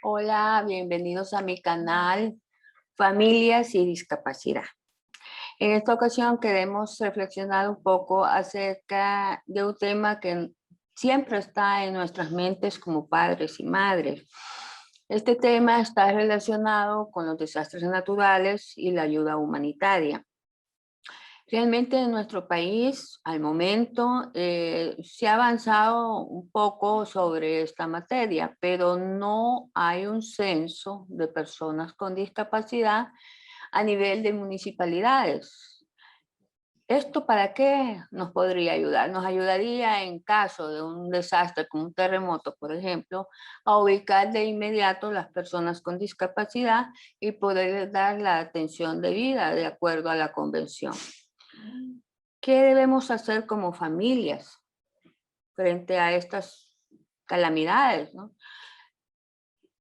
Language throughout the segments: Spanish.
Hola, bienvenidos a mi canal Familias y Discapacidad. En esta ocasión queremos reflexionar un poco acerca de un tema que siempre está en nuestras mentes como padres y madres. Este tema está relacionado con los desastres naturales y la ayuda humanitaria. Realmente en nuestro país, al momento, se ha avanzado un poco sobre esta materia, pero no hay un censo de personas con discapacidad a nivel de municipalidades. ¿Esto para qué nos podría ayudar? Nos ayudaría en caso de un desastre como un terremoto, por ejemplo, a ubicar de inmediato las personas con discapacidad y poder dar la atención debida de acuerdo a la convención. ¿Qué debemos hacer como familias frente a estas calamidades, ¿no?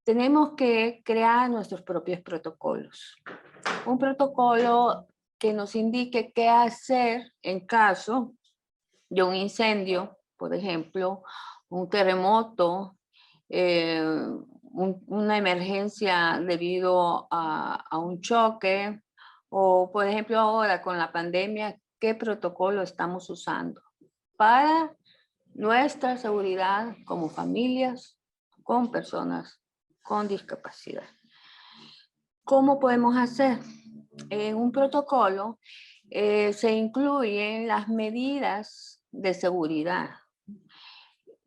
Tenemos que crear nuestros propios protocolos. Un protocolo que nos indique qué hacer en caso de un incendio, por ejemplo, un terremoto, una emergencia debido a un choque, o por ejemplo ahora con la pandemia, ¿qué protocolo estamos usando para nuestra seguridad como familias con personas con discapacidad? ¿Cómo podemos hacer? En un protocolo se incluyen las medidas de seguridad.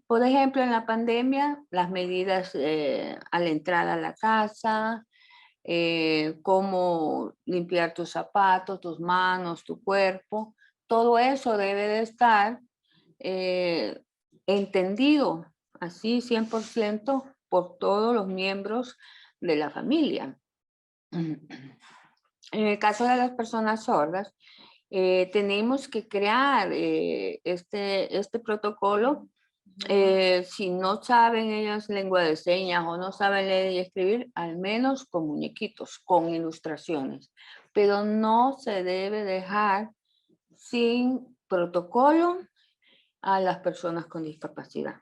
Por ejemplo, en la pandemia, las medidas a la entrada a la casa, cómo limpiar tus zapatos, tus manos, tu cuerpo, todo eso debe de estar eh, entendido así 100% por todos los miembros de la familia. En el caso de las personas sordas, tenemos que crear este protocolo. Si no saben ellas lengua de señas o no saben leer y escribir, al menos con muñequitos, con ilustraciones. Pero no se debe dejar sin protocolo a las personas con discapacidad.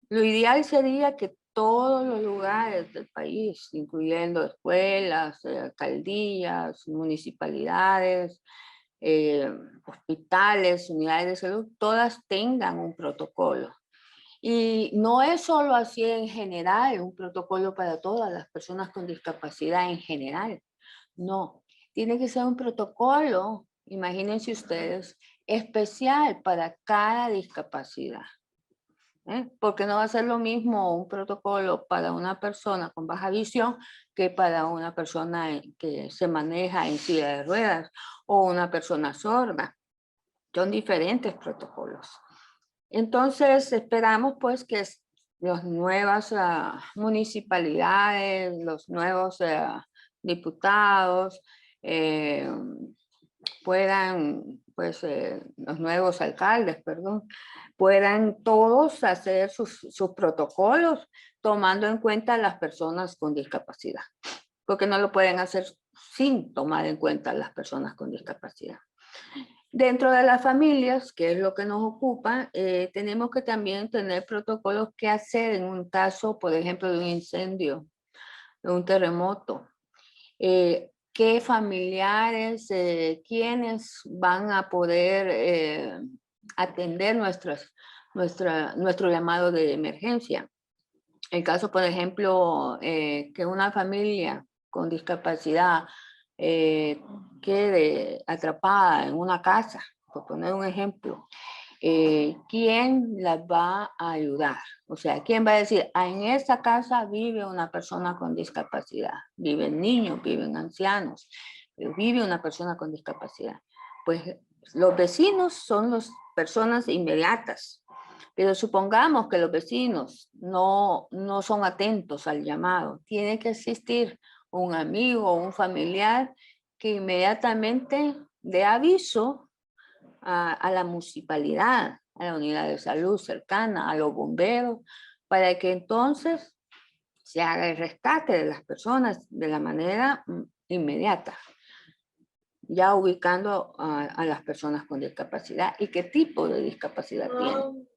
Lo ideal sería que todos los lugares del país, incluyendo escuelas, alcaldías, municipalidades, hospitales, unidades de salud, todas tengan un protocolo. Y no es solo así en general, un protocolo para todas las personas con discapacidad en general. No, tiene que ser un protocolo, imagínense ustedes, especial para cada discapacidad. Porque no va a ser lo mismo un protocolo para una persona con baja visión que para una persona que se maneja en silla de ruedas o una persona sorda. Son diferentes protocolos. Entonces esperamos pues que las nuevas municipalidades, los nuevos diputados puedan, pues los nuevos alcaldes, perdón, puedan todos hacer sus protocolos tomando en cuenta a las personas con discapacidad, porque no lo pueden hacer sin tomar en cuenta a las personas con discapacidad. Dentro de las familias, que es lo que nos ocupa, tenemos que también tener protocolos que hacer en un caso, por ejemplo, de un incendio, de un terremoto. ¿Qué familiares, quiénes van a poder atender nuestro llamado de emergencia? El caso, por ejemplo, que una familia con discapacidad quede atrapada en una casa, por poner un ejemplo, ¿quién las va a ayudar? O sea, ¿quién va a decir, en esta casa vive una persona con discapacidad, viven niños, viven ancianos, pero vive una persona con discapacidad? Pues los vecinos son las personas inmediatas, pero supongamos que los vecinos no son atentos al llamado. Tiene que existir un amigo o un familiar que inmediatamente dé aviso a la municipalidad, a la unidad de salud cercana, a los bomberos, para que entonces se haga el rescate de las personas de la manera inmediata, ya ubicando a las personas con discapacidad y qué tipo de discapacidad tienen.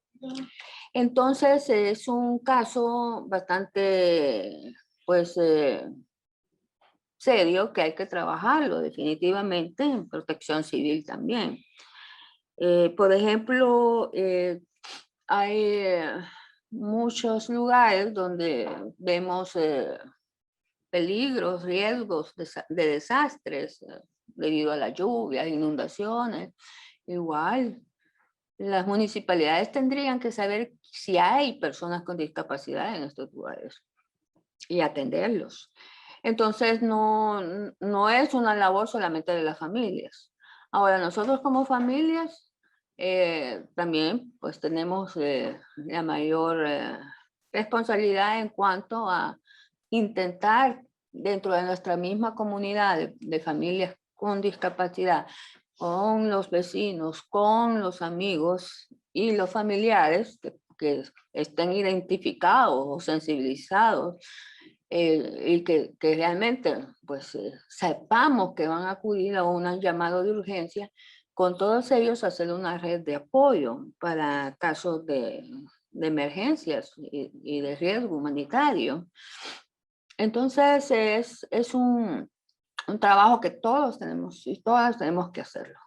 Entonces es un caso bastante, pues, serio que hay que trabajarlo definitivamente en protección civil también. Por ejemplo, hay muchos lugares donde vemos peligros, riesgos de desastres debido a la lluvia, inundaciones. Igual, las municipalidades tendrían que saber si hay personas con discapacidad en estos lugares y atenderlos. Entonces, no es una labor solamente de las familias. Ahora, nosotros como familias también pues tenemos la mayor responsabilidad en cuanto a intentar dentro de nuestra misma comunidad de familias con discapacidad, con los vecinos, con los amigos y los familiares que estén identificados o sensibilizados y que realmente pues sepamos que van a acudir a un llamado de urgencia, con todos ellos hacer una red de apoyo para casos de emergencias y de riesgo humanitario. Entonces es un trabajo que todos tenemos y todas tenemos que hacerlo.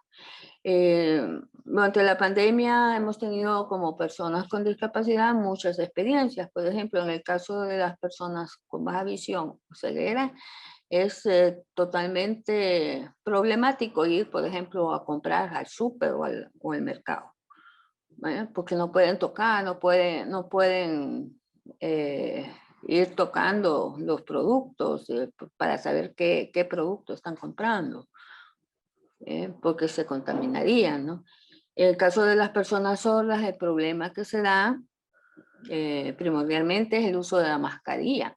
Durante la pandemia hemos tenido como personas con discapacidad muchas experiencias. Por ejemplo, en el caso de las personas con baja visión o ceguera, es totalmente problemático ir, por ejemplo, a comprar al súper o al mercado, porque no pueden tocar, no pueden ir tocando los productos para saber qué producto están comprando. Porque se contaminarían, ¿no? En el caso de las personas sordas, el problema que se da primordialmente es el uso de la mascarilla,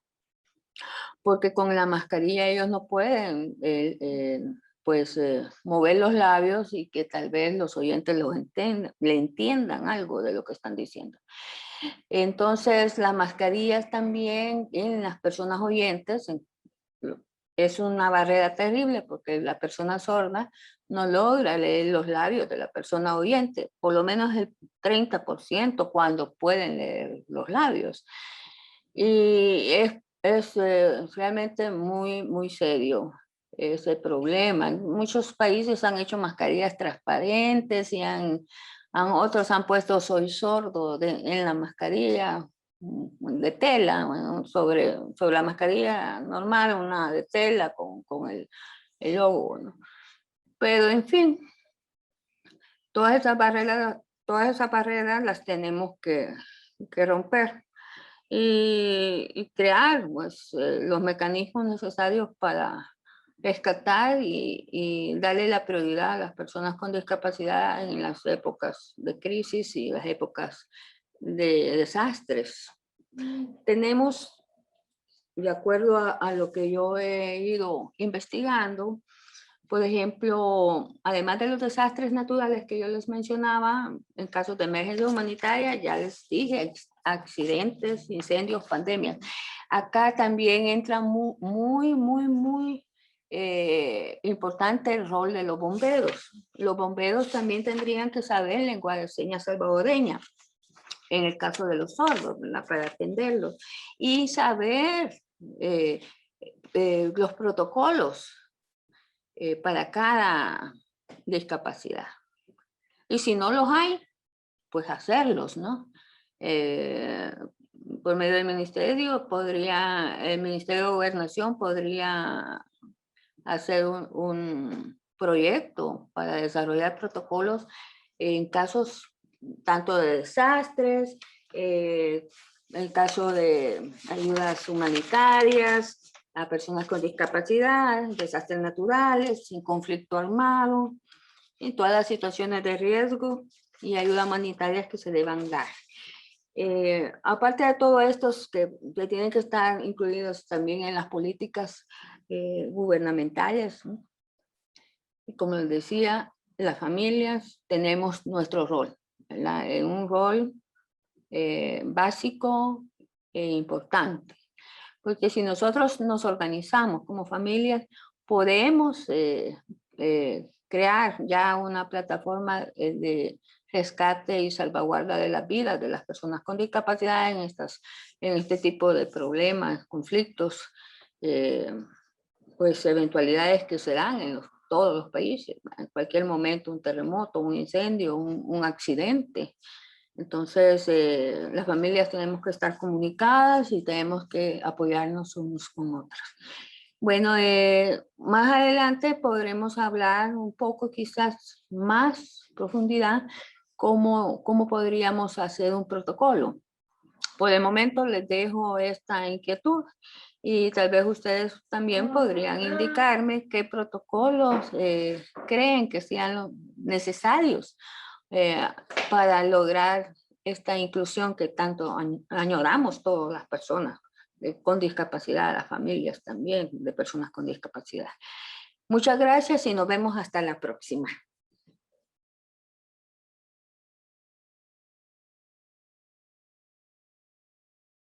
porque con la mascarilla ellos no pueden pues mover los labios y que tal vez los oyentes le entiendan algo de lo que están diciendo. Entonces las mascarillas también en las personas oyentes es una barrera terrible porque la persona sorda no logra leer los labios de la persona oyente, por lo menos el 30% cuando pueden leer los labios. Y es realmente muy serio ese problema. Muchos países han hecho mascarillas transparentes y otros han puesto soy sordo en la mascarilla de tela, bueno, sobre la mascarilla normal, una de tela con el logo, ¿no? Pero en fin, todas esas barreras las tenemos que romper y crear pues, los mecanismos necesarios para rescatar y darle la prioridad a las personas con discapacidad en las épocas de crisis y las épocas de desastres. Tenemos, de acuerdo a lo que yo he ido investigando, por ejemplo, además de los desastres naturales que yo les mencionaba, en casos de emergencia humanitaria, ya les dije, accidentes, incendios, pandemias. Acá también entra muy importante el rol de los bomberos. Los bomberos también tendrían que saber lengua de señas salvadoreña, en el caso de los sordos, ¿verdad? Para atenderlos. Y saber los protocolos para cada discapacidad. Y si no los hay, pues hacerlos, ¿no? Por medio del ministerio, el Ministerio de Gobernación podría hacer un proyecto para desarrollar protocolos en casos tanto de desastres, en caso de ayudas humanitarias a personas con discapacidad, desastres naturales, sin conflicto armado, en todas las situaciones de riesgo y ayuda humanitaria que se deban dar. Aparte de todo estos que tienen que estar incluidos también en las políticas gubernamentales, ¿no? Y como les decía, las familias tenemos nuestro rol, ¿verdad? Un rol básico e importante, porque si nosotros nos organizamos como familias, podemos crear ya una plataforma de rescate y salvaguarda de las vidas de las personas con discapacidad en este tipo de problemas, conflictos, pues eventualidades que se dan en todos los países, en cualquier momento un terremoto, un incendio, un accidente. Entonces, las familias tenemos que estar comunicadas y tenemos que apoyarnos unos con otros. Bueno, más adelante podremos hablar un poco, quizás más profundidad, cómo podríamos hacer un protocolo. Por el momento les dejo esta inquietud y tal vez ustedes también podrían indicarme qué protocolos creen que sean necesarios eh, para lograr esta inclusión que tanto añoramos todas las personas con discapacidad, las familias también de personas con discapacidad. Muchas gracias y nos vemos hasta la próxima.